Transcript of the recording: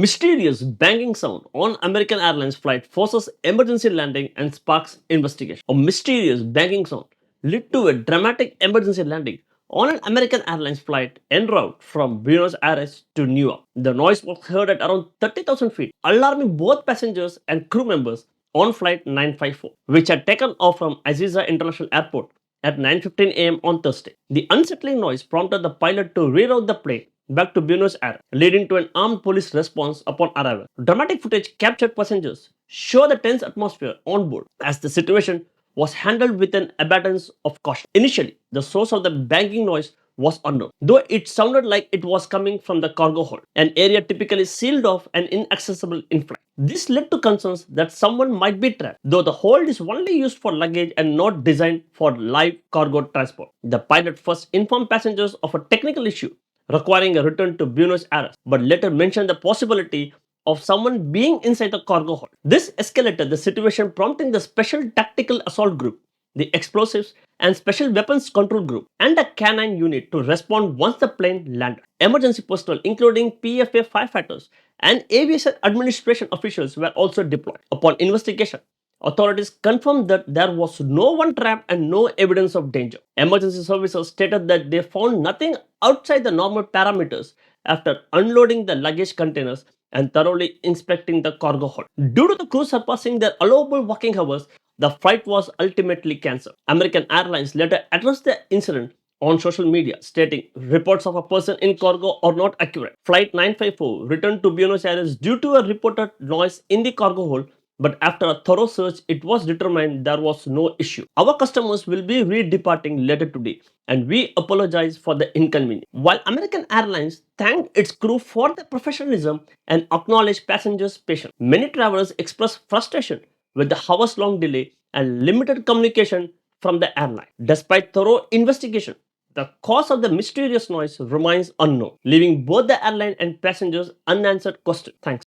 Mysterious banging sound on American Airlines flight forces emergency landing and sparks investigation. A mysterious banging sound led to a dramatic emergency landing on an American Airlines flight en route from Buenos Aires to New York. The noise was heard at around 30,000 feet, alarming both passengers and crew members on flight 954, which had taken off from Aziza International Airport at 9:15 a.m. on Thursday. The unsettling noise prompted the pilot to reroute the plane back to Buenos Aires, leading to an armed police response upon arrival. Dramatic footage captured passengers show the tense atmosphere on board as the situation was handled with an abundance of caution. Initially, the source of the banging noise was unknown, though it sounded like it was coming from the cargo hold, an area typically sealed off and inaccessible in flight. This led to concerns that someone might be trapped, though the hold is only used for luggage and not designed for live cargo transport. The pilot first informed passengers of a technical issue requiring a return to Buenos Aires, but later mentioned the possibility of someone being inside the cargo hold. This escalated the situation, prompting the Special Tactical Assault Group, the Explosives and Special Weapons Control Group, and a canine unit to respond once the plane landed. Emergency personnel, including PFA firefighters and aviation administration officials, were also deployed. Upon investigation, authorities confirmed that there was no one trapped and no evidence of danger. Emergency services stated that they found nothing outside the normal parameters after unloading the luggage containers and thoroughly inspecting the cargo hold. Due to the crew surpassing their allowable working hours, the flight was ultimately cancelled. American Airlines later addressed the incident on social media, stating reports of a person in cargo are not accurate. Flight 954 returned to Buenos Aires due to a reported noise in the cargo hold, but after a thorough search, it was determined there was no issue. Our customers will be redeparting later today, and we apologize for the inconvenience. While American Airlines thanked its crew for their professionalism and acknowledged passengers' patience, many travelers expressed frustration with the hours-long delay and limited communication from the airline. Despite thorough investigation, the cause of the mysterious noise remains unknown, leaving both the airline and passengers unanswered questions. Thanks.